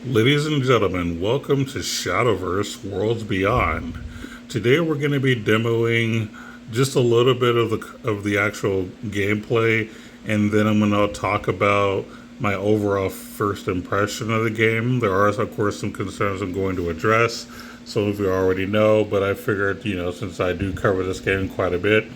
Ladies and gentlemen, welcome to Shadowverse Worlds Beyond. Today we're going to be demoing just a little bit of the actual gameplay, and then I'm going to talk about my overall first impression of the game. There are, of course, some concerns I'm going to address. Some of you already know, but I figured, since I do cover this game quite a bit,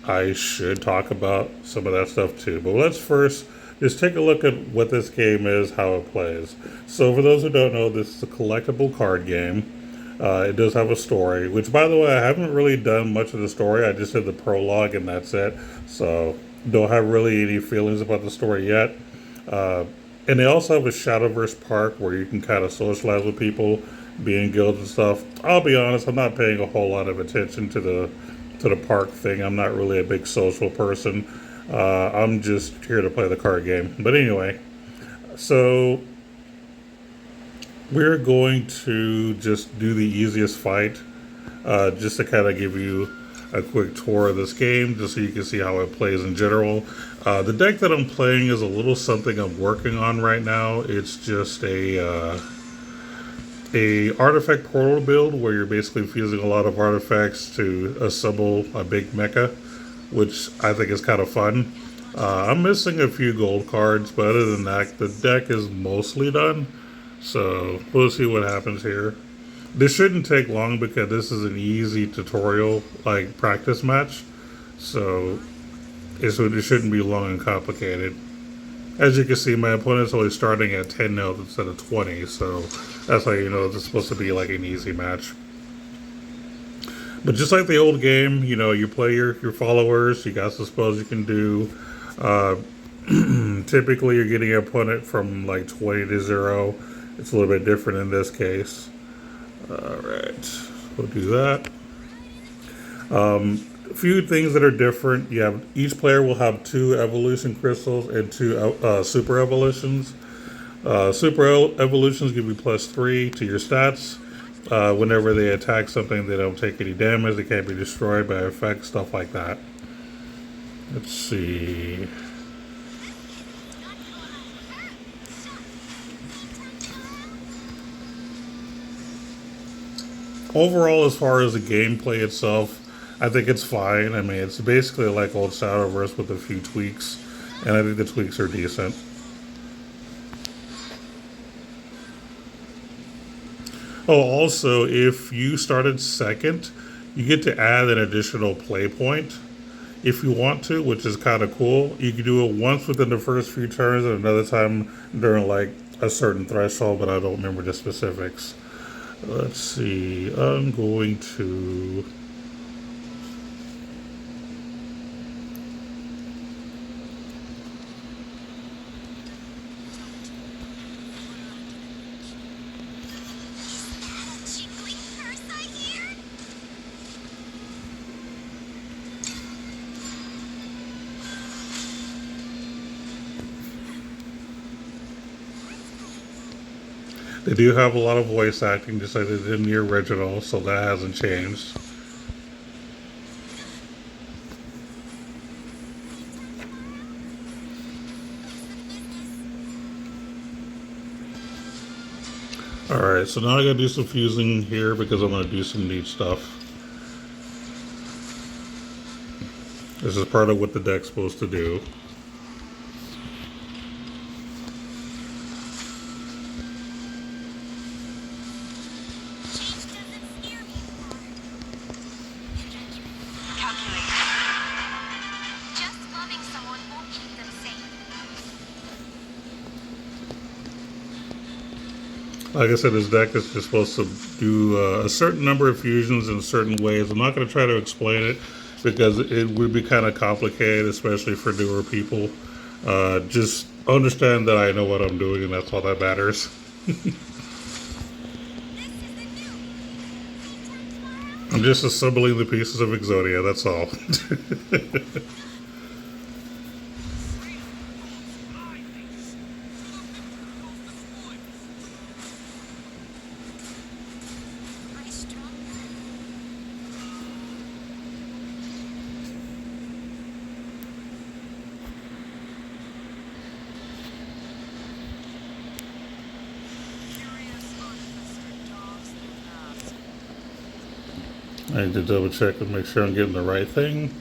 I should talk about some of that stuff too. But let's first just take a look at what this game is, how it plays. So, for those who don't know, this is a collectible card game. It does have a story, which, by the way, I haven't really done much of the story. I just did the prologue and that's it. So, don't have really any feelings about the story yet. And they also have a Shadowverse park where you can kind of socialize with people, be in guilds and stuff. I'll be honest, I'm not paying a whole lot of attention to the park thing. I'm not really a big social person. I'm just here to play the card game. But anyway, so we're going to just do the easiest fight, just to kind of give you a quick tour of this game, just so you can see how it plays in general. The deck that I'm playing is a little something I'm working on right now. It's just a artifact portal build where you're basically fusing a lot of artifacts to assemble a big mecha, which I think is kind of fun. I'm missing a few gold cards, but other than that, the deck is mostly done. So we'll see what happens here. This shouldn't take long because this is an easy tutorial, like practice match. So it shouldn't be long and complicated. As you can see, my opponent's only starting at 10 notes instead of 20, so that's how you know it's supposed to be like an easy match. But just like the old game, you play your followers, you got some spells you can do. Typically, you're getting your opponent from like 20 to 0. It's a little bit different in this case. Alright, we'll do that. A few things that are different. Each player will have 2 evolution crystals and 2 super evolutions. Super evolutions give you +3 to your stats. Whenever they attack something, they don't take any damage. They can't be destroyed by effects, stuff like that. Let's see. Overall, as far as the gameplay itself, I think it's fine. I mean, it's basically like old Shadowverse with a few tweaks, and I think the tweaks are decent. Oh, also, if you started second, you get to add an additional play point if you want to, which is kind of cool. You can do it once within the first few turns and another time during like a certain threshold, but I don't remember the specifics. Let's see. I'm going to. They do have a lot of voice acting, just like they did in the original, so that hasn't changed. Alright, so now I gotta do some fusing here because I'm gonna do some neat stuff. This is part of what the deck's supposed to do. Like I said, this deck is just supposed to do a certain number of fusions in certain ways. I'm not going to try to explain it because it would be kind of complicated, especially for newer people. Just understand that I know what I'm doing, and that's all that matters. I'm just assembling the pieces of Exodia, that's all. I need to double check and make sure I'm getting the right thing.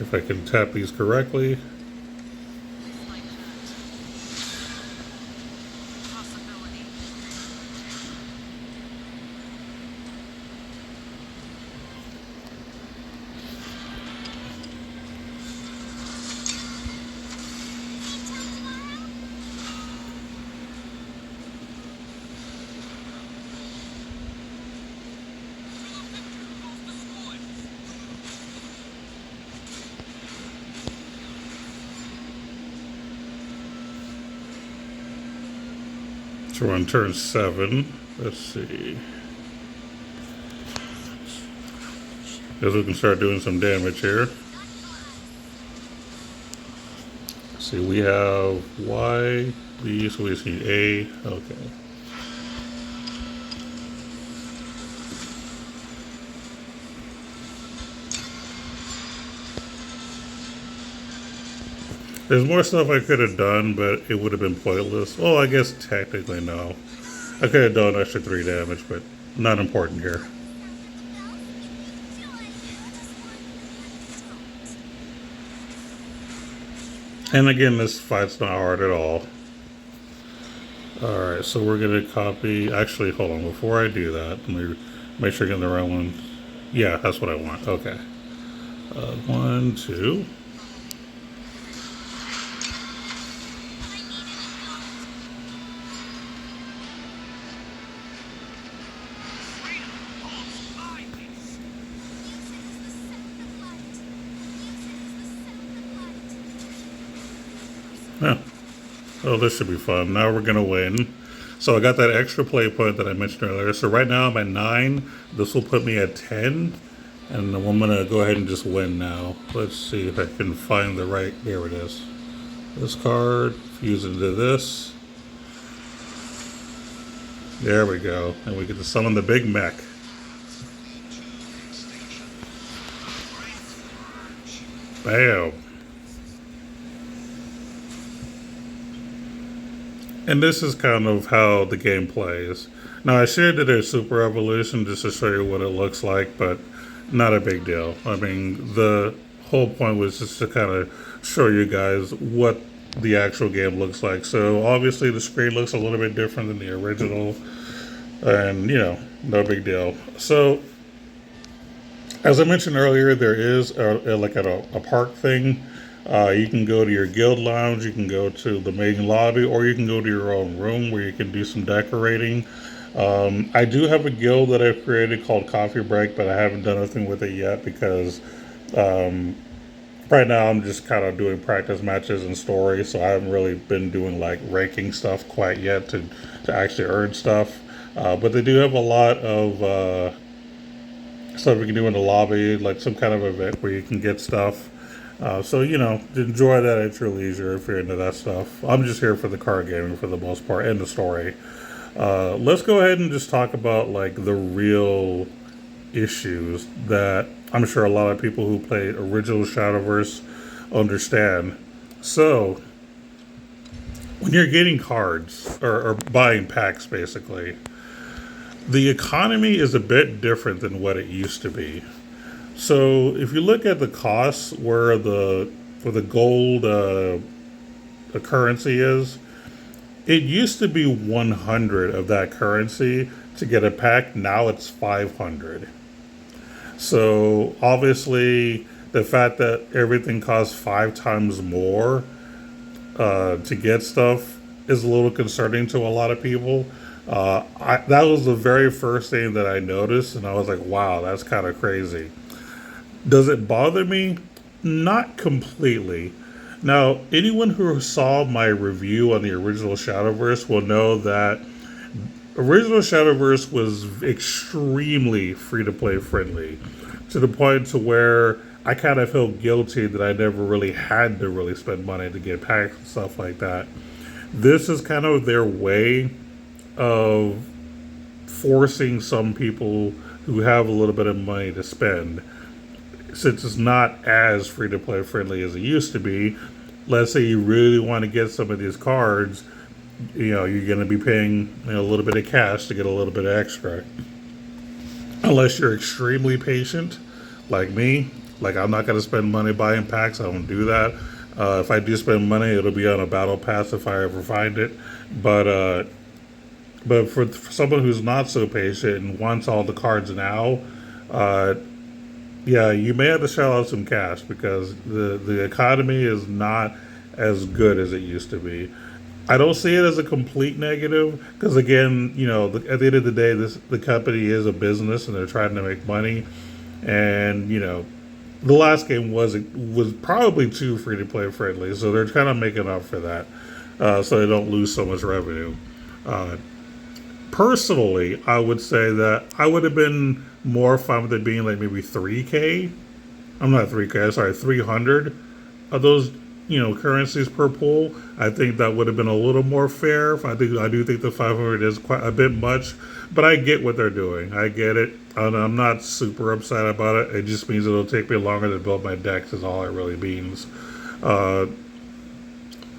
If I can tap these correctly. So we're on turn 7. Let's see. Guess we can start doing some damage here. Let's see, we have Y, B, so we see A. Okay. There's more stuff I could have done, but it would have been pointless. Well, I guess technically no. I could have done extra 3 damage, but not important here. And again, this fight's not hard at all. Alright, so we're going to copy... Actually, hold on. Before I do that, let me make sure I get the right one. Yeah, that's what I want. Okay. 1, 2... Yeah. Oh, this should be fun. Now we're going to win. So I got that extra play point that I mentioned earlier. So right now I'm at 9. This will put me at 10. And I'm going to go ahead and just win now. Let's see if I can find the right... There it is. This card. Fuse into this. There we go. And we get to summon the big mech. Bam. And this is kind of how the game plays. Now, I shared it as Super Evolution just to show you what it looks like, but not a big deal. I mean, the whole point was just to kind of show you guys what the actual game looks like. So, obviously, the screen looks a little bit different than the original, and, you know, no big deal. So, as I mentioned earlier, there is a park thing. You can go to your guild lounge, you can go to the main lobby, or you can go to your own room where you can do some decorating. I do have a guild that I've created called Coffee Break, but I haven't done anything with it yet because right now I'm just kind of doing practice matches and stories, so I haven't really been doing like ranking stuff quite yet to actually earn stuff. But they do have a lot of stuff you can do in the lobby, like some kind of event where you can get stuff. So, you know, enjoy that at your leisure if you're into that stuff. I'm just here for the card gaming for the most part and the story. Let's go ahead and just talk about, like, the real issues that I'm sure a lot of people who played original Shadowverse understand. So, when you're getting cards, or buying packs, basically, the economy is a bit different than what it used to be. So if you look at the costs where for the gold the currency is, it used to be 100 of that currency to get a pack. Now it's 500. So obviously the fact that everything costs 5 times more to get stuff is a little concerning to a lot of people. That was the very first thing that I noticed, and I was like, wow, that's kind of crazy. Does it bother me? Not completely. Now, anyone who saw my review on the original Shadowverse will know that original Shadowverse was extremely free-to-play friendly, to the point to where I kind of felt guilty that I never really had to really spend money to get packs and stuff like that. This is kind of their way of forcing some people who have a little bit of money to spend. Since it's not as free-to-play friendly as it used to be, let's say you really want to get some of these cards, you know, you're going to be paying a little bit of cash to get a little bit extra. unless you're extremely patient, like me. Like I'm not gonna spend money buying packs. I don't do that. If I do spend money, it'll be on a battle pass if I ever find it. But uh, but for someone who's not so patient and wants all the cards now, uh, yeah, you may have to shell out some cash because the economy is not as good as it used to be. I don't see it as a complete negative because again, at the end of the day, the company is a business and they're trying to make money, and the last game was probably too free to play friendly, so they're kind of making up for that, so they don't lose so much revenue. Uh, Personally, I would say that I would have been more fine with it being like maybe 3K. I'm not 3K, sorry, 300 of those, currencies per pool. I think that would have been a little more fair. I do think the 500 is quite a bit much, but I get what they're doing. I get it. And I'm not super upset about it. It just means it'll take me longer to build my decks. Is all it really means. Uh,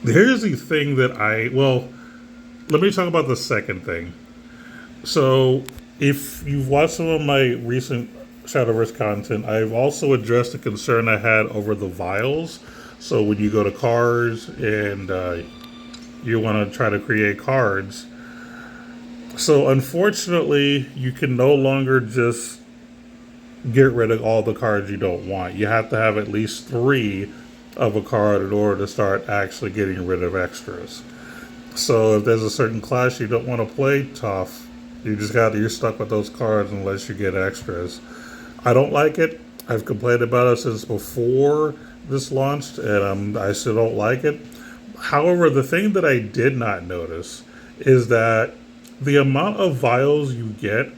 Here's the thing let me talk about the second thing. So, if you've watched some of my recent Shadowverse content, I've also addressed the concern I had over the vials. So, when you go to cards and you want to try to create cards, so unfortunately, you can no longer just get rid of all the cards you don't want. You have to have at least 3 of a card in order to start actually getting rid of extras. So, if there's a certain class you don't want to play, tough. You're stuck with those cards unless you get extras. I don't like it. I've complained about it since before this launched, and I still don't like it. However, the thing that I did not notice is that the amount of vials you get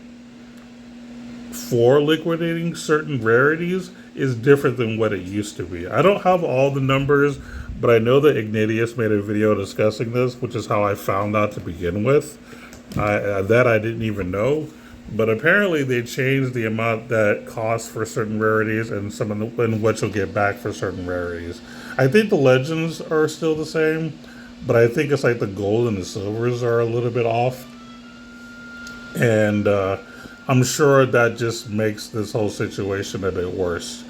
for liquidating certain rarities is different than what it used to be. I don't have all the numbers, but I know that Ignatius made a video discussing this, which is how I found out to begin with. That I didn't even know, but apparently they changed the amount that costs for certain rarities and and what you'll get back for certain rarities. I think the legends are still the same, but I think it's like the gold and the silvers are a little bit off, and I'm sure that just makes this whole situation a bit worse.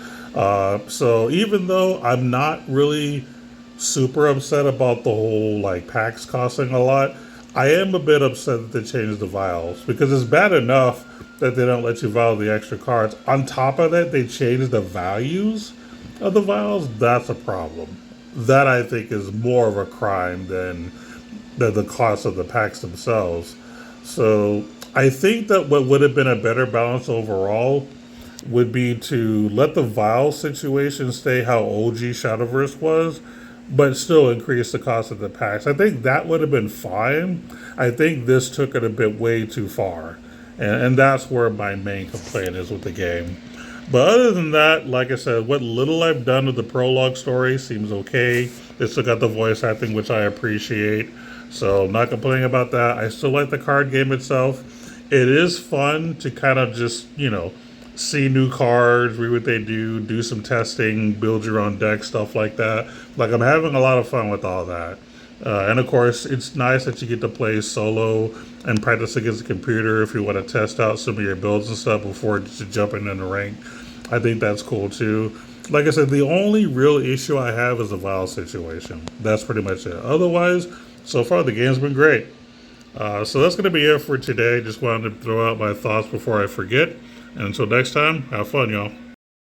So even though I'm not really super upset about the whole like packs costing a lot, I am a bit upset that they changed the vials because it's bad enough that they don't let you vial the extra cards. On top of that, they changed the values of the vials. That's a problem. That I think is more of a crime than the cost of the packs themselves. So I think that what would have been a better balance overall would be to let the vial situation stay how OG Shadowverse was, but still increase the cost of the packs. I think that would have been fine. I think this took it a bit way too far. And that's where my main complaint is with the game. But other than that, like I said, what little I've done with the prologue story seems okay. They still got the voice acting, which I appreciate. So I'm not complaining about that. I still like the card game itself. It is fun to kind of just, see new cards, read what they do some testing, build your own deck, stuff like that. Like I'm having a lot of fun with all that. And of course, it's nice that you get to play solo and practice against the computer if you want to test out some of your builds and stuff before just jumping in the rank. I think that's cool too. Like I said, the only real issue I have is the vial situation. That's pretty much it. Otherwise, so far the game's been great. So that's going to be it for today. Just wanted to throw out my thoughts before I forget. And until next time, have fun, y'all.